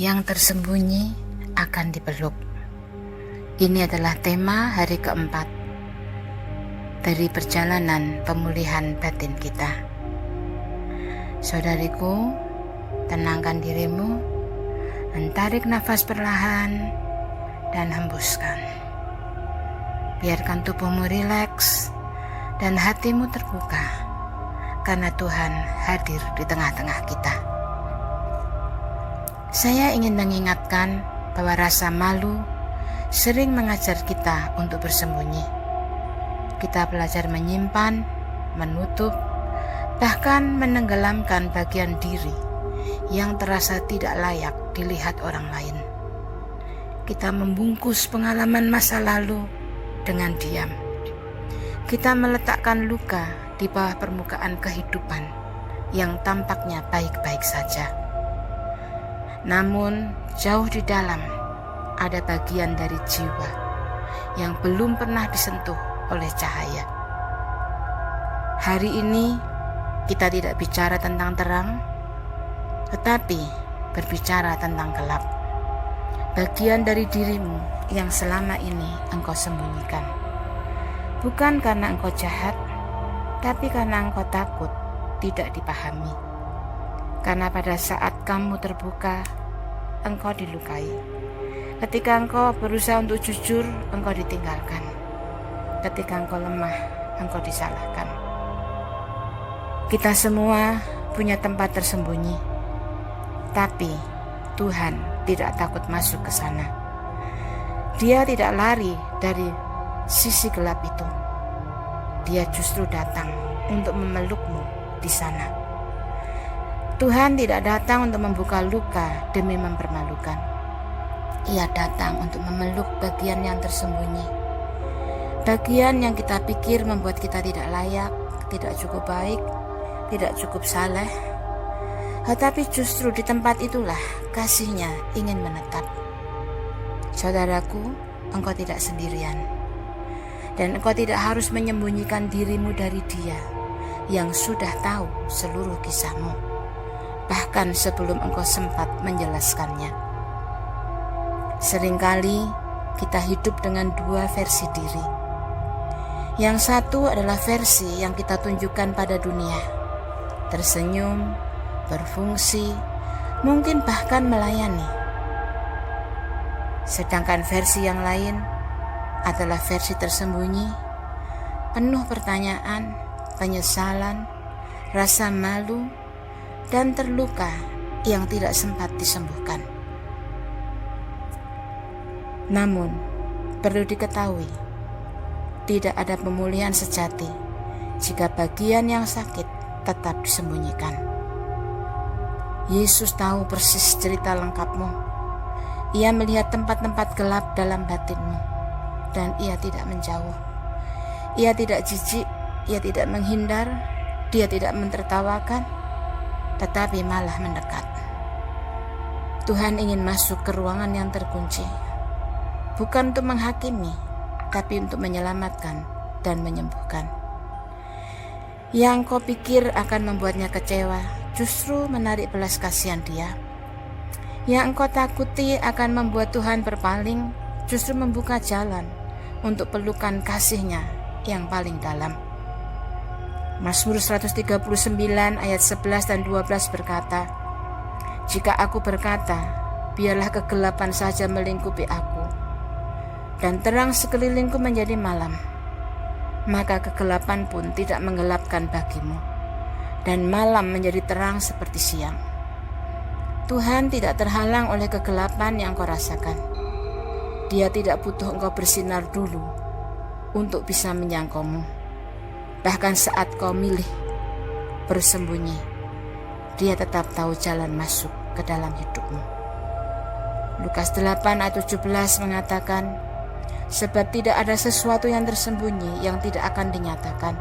yang tersembunyi akan dipeluk. Ini adalah tema hari keempat dari perjalanan pemulihan batin kita. Saudariku, tenangkan dirimu, tarik nafas perlahan dan hembuskan. Biarkan tubuhmu rileks dan hatimu terbuka, karena Tuhan hadir di tengah-tengah kita. Saya ingin mengingatkan bahwa rasa malu sering mengajar kita untuk bersembunyi. Kita belajar menyimpan, menutup, bahkan menenggelamkan bagian diri yang terasa tidak layak dilihat orang lain. Kita membungkus pengalaman masa lalu dengan diam. Kita meletakkan luka di bawah permukaan kehidupan yang tampaknya baik-baik saja. Namun jauh di dalam ada bagian dari jiwa yang belum pernah disentuh oleh cahaya. Hari ini kita tidak bicara tentang terang, tetapi berbicara tentang gelap. Bagian dari dirimu yang selama ini engkau sembunyikan. Bukan karena engkau jahat, tapi karena engkau takut tidak dipahami. Karena pada saat kamu terbuka, engkau dilukai. Ketika engkau berusaha untuk jujur, engkau ditinggalkan. Ketika engkau lemah, engkau disalahkan. Kita semua punya tempat tersembunyi, tapi Tuhan tidak takut masuk ke sana. Dia tidak lari dari sisi gelap itu. Dia justru datang untuk memelukmu di sana. Tuhan tidak datang untuk membuka luka demi mempermalukan. Ia datang untuk memeluk bagian yang tersembunyi. Bagian yang kita pikir membuat kita tidak layak, tidak cukup baik, tidak cukup saleh. Tetapi justru di tempat itulah kasih-Nya ingin menetap. Saudaraku, engkau tidak sendirian. Dan engkau tidak harus menyembunyikan dirimu dari Dia yang sudah tahu seluruh kisahmu, bahkan sebelum engkau sempat menjelaskannya. Seringkali kita hidup dengan dua versi diri. Yang satu adalah versi yang kita tunjukkan pada dunia, tersenyum, berfungsi, mungkin bahkan melayani. Sedangkan versi yang lain adalah versi tersembunyi, penuh pertanyaan, penyesalan, rasa malu, dan terluka yang tidak sempat disembuhkan. Namun, perlu diketahui, tidak ada pemulihan sejati jika bagian yang sakit tetap disembunyikan. Yesus tahu persis cerita lengkapmu. Ia melihat tempat-tempat gelap dalam batinmu, dan Ia tidak menjauh. Ia tidak jijik, Ia tidak menghindar, Dia tidak mentertawakan, tetapi malah mendekat. Tuhan ingin masuk ke ruangan yang terkunci, bukan untuk menghakimi, tapi untuk menyelamatkan dan menyembuhkan. Yang kau pikir akan membuatnya kecewa, justru menarik belas kasihan Dia. Yang engkau takuti akan membuat Tuhan berpaling, justru membuka jalan untuk pelukan kasih-Nya yang paling dalam. Mazmur 139 ayat 11 dan 12 berkata, "Jika aku berkata, biarlah kegelapan saja melingkupi aku, dan terang sekelilingku menjadi malam, maka kegelapan pun tidak menggelapkan bagimu, dan malam menjadi terang seperti siang." Tuhan tidak terhalang oleh kegelapan yang kau rasakan. Dia tidak butuh engkau bersinar dulu untuk bisa menjangkaumu. Bahkan saat kau milih bersembunyi, Dia tetap tahu jalan masuk ke dalam hidupmu. Lukas 8 ayat 17 mengatakan, "Sebab tidak ada sesuatu yang tersembunyi yang tidak akan dinyatakan,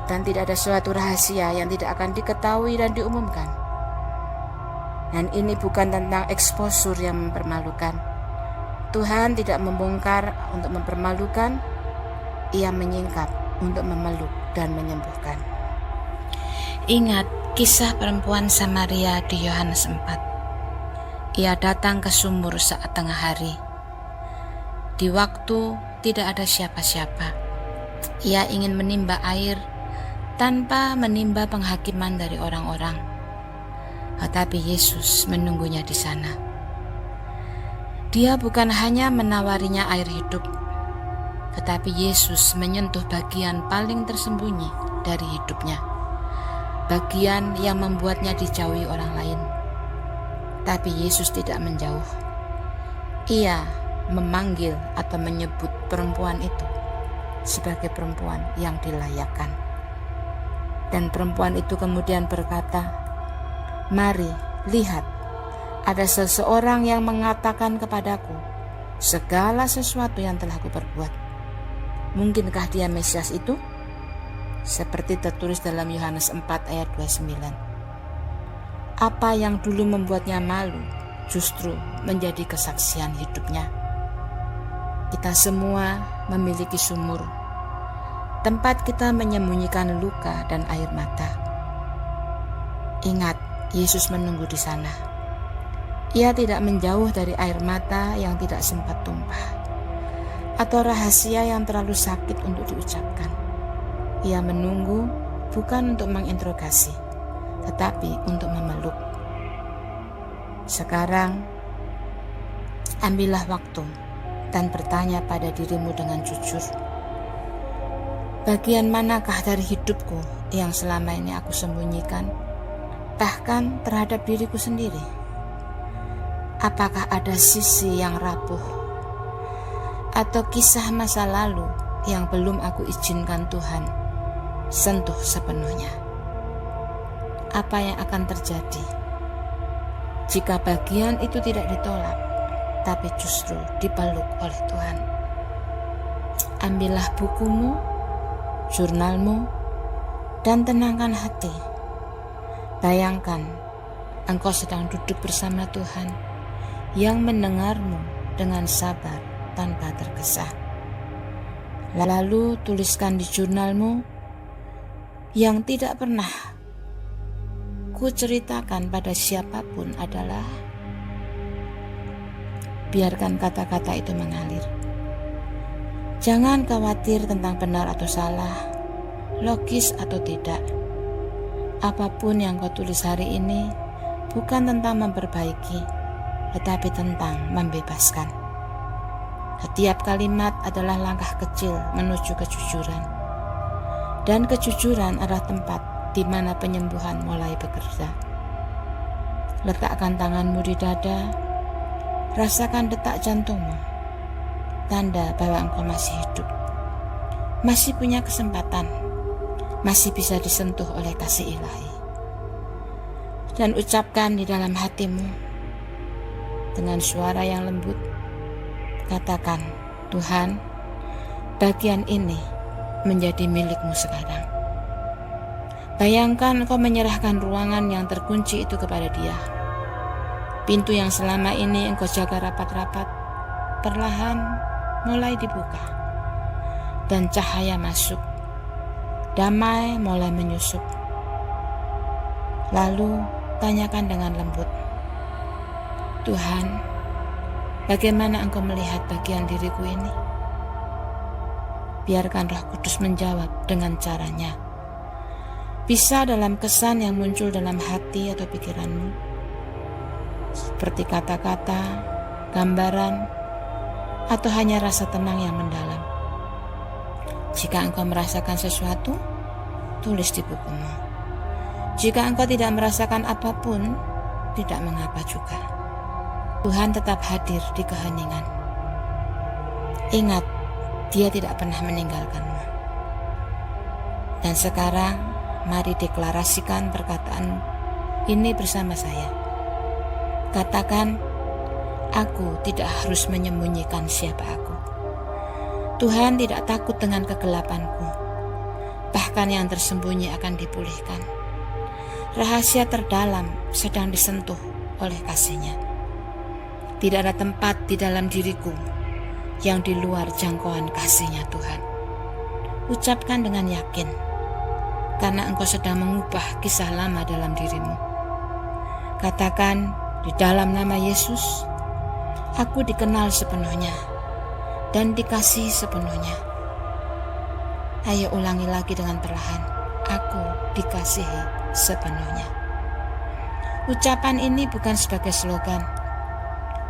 dan tidak ada suatu rahasia yang tidak akan diketahui dan diumumkan." Dan ini bukan tentang eksposur yang mempermalukan. Tuhan tidak membongkar untuk mempermalukan, Ia menyingkap untuk memeluk dan menyembuhkan. Ingat kisah perempuan Samaria di Yohanes 4. Ia datang ke sumur saat tengah hari. Di waktu tidak ada siapa-siapa, ia ingin menimba air tanpa menimba penghakiman dari orang-orang. Tetapi Yesus menunggunya di sana. Dia bukan hanya menawarinya air hidup, tetapi Yesus menyentuh bagian paling tersembunyi dari hidupnya, bagian yang membuatnya dijauhi orang lain. Tapi Yesus tidak menjauh. Ia memanggil atau menyebut perempuan itu sebagai perempuan yang dilayakkan. Dan perempuan itu kemudian berkata, "Mari, lihat, ada seseorang yang mengatakan kepadaku segala sesuatu yang telah kuperbuat. Mungkinkah dia Mesias itu?" Seperti tertulis dalam Yohanes 4 ayat 29. Apa yang dulu membuatnya malu justru menjadi kesaksian hidupnya. Kita semua memiliki sumur, tempat kita menyembunyikan luka dan air mata. Ingat, Yesus menunggu di sana. Ia tidak menjauh dari air mata yang tidak sempat tumpah, atau rahasia yang terlalu sakit untuk diucapkan. Ia menunggu bukan untuk menginterogasi, tetapi untuk memeluk. Sekarang, ambillah waktu dan bertanya pada dirimu dengan jujur. Bagian manakah dari hidupku yang selama ini aku sembunyikan, bahkan terhadap diriku sendiri? Apakah ada sisi yang rapuh atau kisah masa lalu yang belum aku izinkan Tuhan sentuh sepenuhnya? Apa yang akan terjadi jika bagian itu tidak ditolak, tapi justru dipeluk oleh Tuhan? Ambillah bukumu, jurnalmu, dan tenangkan hati. Bayangkan engkau sedang duduk bersama Tuhan yang mendengarmu dengan sabar tanpa tergesa. Lalu tuliskan di jurnalmu, yang tidak pernah ku ceritakan pada siapapun adalah, biarkan kata-kata itu mengalir. Jangan khawatir tentang benar atau salah, logis atau tidak. Apapun yang kau tulis hari ini bukan tentang memperbaiki, tetapi tentang membebaskan. Setiap kalimat adalah langkah kecil menuju kejujuran. Dan kejujuran adalah tempat di mana penyembuhan mulai bekerja. Letakkan tanganmu di dada, rasakan detak jantungmu, tanda bahwa engkau masih hidup, masih punya kesempatan, masih bisa disentuh oleh kasih ilahi. Dan ucapkan di dalam hatimu dengan suara yang lembut, katakan, "Tuhan, bagian ini menjadi milikmu sekarang." Bayangkan engkau menyerahkan ruangan yang terkunci itu kepada Dia. Pintu yang selama ini engkau jaga rapat-rapat perlahan mulai dibuka, dan cahaya masuk, damai mulai menyusup. Lalu tanyakan dengan lembut, "Tuhan, bagaimana engkau melihat bagian diriku ini?" Biarkan Roh Kudus menjawab dengan caranya. Bisa dalam kesan yang muncul dalam hati atau pikiranmu, seperti kata-kata, gambaran, atau hanya rasa tenang yang mendalam. Jika engkau merasakan sesuatu, tulis di bukumu. Jika engkau tidak merasakan apapun, tidak mengapa juga. Tuhan tetap hadir di keheningan. Ingat, Dia tidak pernah meninggalkanmu. Dan sekarang, mari deklarasikan perkataan ini bersama saya. Katakan, "Aku tidak harus menyembunyikan siapa aku. Tuhan tidak takut dengan kegelapanku. Bahkan yang tersembunyi akan dipulihkan. Rahasia terdalam sedang disentuh oleh kasih-Nya. Tidak ada tempat di dalam diriku yang di luar jangkauan kasih-Nya Tuhan." Ucapkan dengan yakin, karena engkau sedang mengubah kisah lama dalam dirimu. Katakan, Di dalam nama Yesus, aku dikenal sepenuhnya dan dikasihi sepenuhnya. Ayo ulangi lagi dengan perlahan. Aku dikasihi sepenuhnya. Ucapan ini bukan sebagai slogan,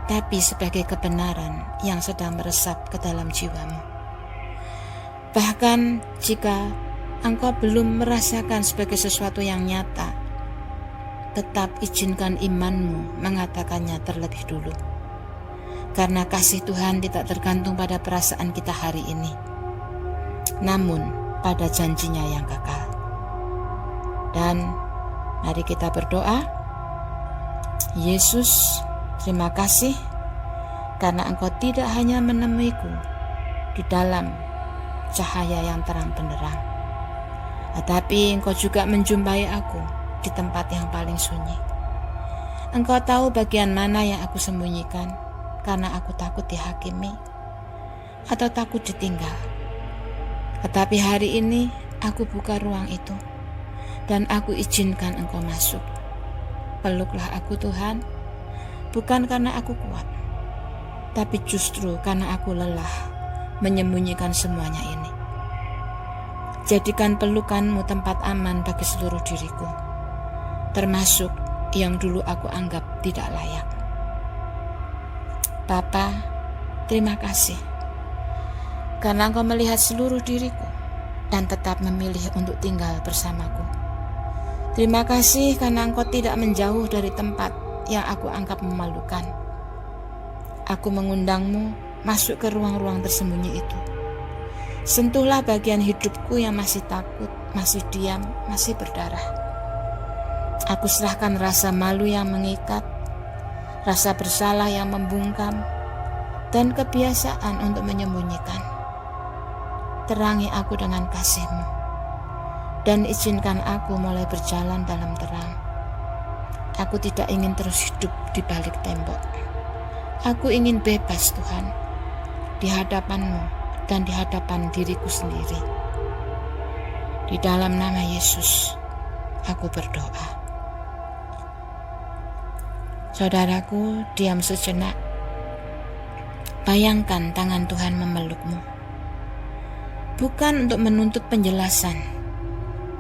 tapi sebagai kebenaran yang sedang meresap ke dalam jiwamu. Bahkan jika engkau belum merasakan sebagai sesuatu yang nyata, tetap izinkan imanmu mengatakannya terlebih dulu. Karena kasih Tuhan tidak tergantung pada perasaan kita hari ini, namun pada janjinya yang kekal. Dan mari kita berdoa. Yesus, terima kasih karena Engkau tidak hanya menemuiku di dalam cahaya yang terang benderang, tetapi Engkau juga menjumpai aku di tempat yang paling sunyi. Engkau tahu bagian mana yang aku sembunyikan karena aku takut dihakimi atau takut ditinggal. Tetapi hari ini aku buka ruang itu dan aku izinkan Engkau masuk. Peluklah aku Tuhan, bukan karena aku kuat, tapi justru karena aku lelah menyembunyikan semuanya ini. Jadikan pelukan-Mu tempat aman bagi seluruh diriku, termasuk yang dulu aku anggap tidak layak. Bapa, terima kasih karena Engkau melihat seluruh diriku dan tetap memilih untuk tinggal bersamaku. Terima kasih karena Engkau tidak menjauh dari tempat yang aku anggap memalukan. Aku mengundang-Mu masuk ke ruang-ruang tersembunyi itu. Sentuhlah bagian hidupku yang masih takut, masih diam, masih berdarah. Aku serahkan rasa malu yang mengikat, rasa bersalah yang membungkam, dan kebiasaan untuk menyembunyikan. Terangi aku dengan kasih-Mu, dan izinkan aku mulai berjalan dalam terang. Aku tidak ingin terus hidup di balik tembok. Aku ingin bebas Tuhan, di hadapan-Mu dan di hadapan diriku sendiri. Di dalam nama Yesus, aku berdoa. Saudaraku, diam sejenak. Bayangkan tangan Tuhan memelukmu. Bukan untuk menuntut penjelasan,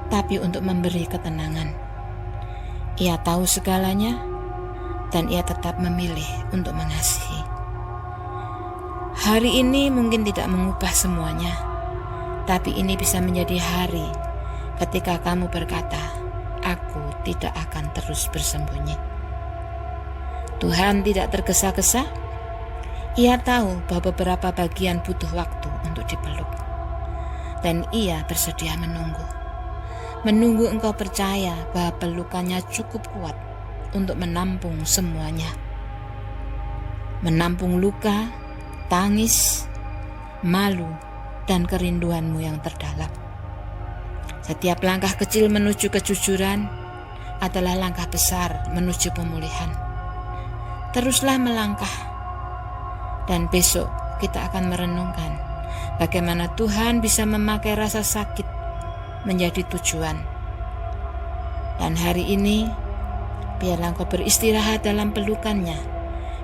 tapi untuk memberi ketenangan. Ia tahu segalanya, dan Ia tetap memilih untuk mengasihi. Hari ini mungkin tidak mengubah semuanya, tapi ini bisa menjadi hari ketika kamu berkata, "Aku tidak akan terus bersembunyi." Tuhan tidak tergesa-gesa. Ia tahu bahwa beberapa bagian butuh waktu untuk dipeluk, dan Ia bersedia menunggu engkau percaya bahwa pelukannya cukup kuat untuk menampung semuanya. Menampung luka, tangis, malu, dan kerinduanmu yang terdalam. Setiap langkah kecil menuju kejujuran adalah langkah besar menuju pemulihan. Teruslah melangkah, dan besok kita akan merenungkan bagaimana Tuhan bisa memakai rasa sakit menjadi tujuan. Dan hari ini biarlah engkau beristirahat dalam pelukannya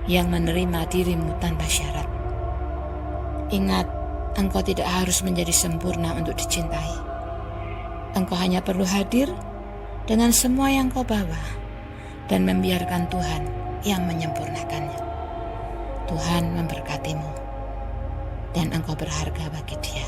yang menerima dirimu tanpa syarat. Ingat, engkau tidak harus menjadi sempurna untuk dicintai. Engkau hanya perlu hadir dengan semua yang kau bawa dan membiarkan Tuhan yang menyempurnakannya. Tuhan memberkatimu dan engkau berharga bagi Dia.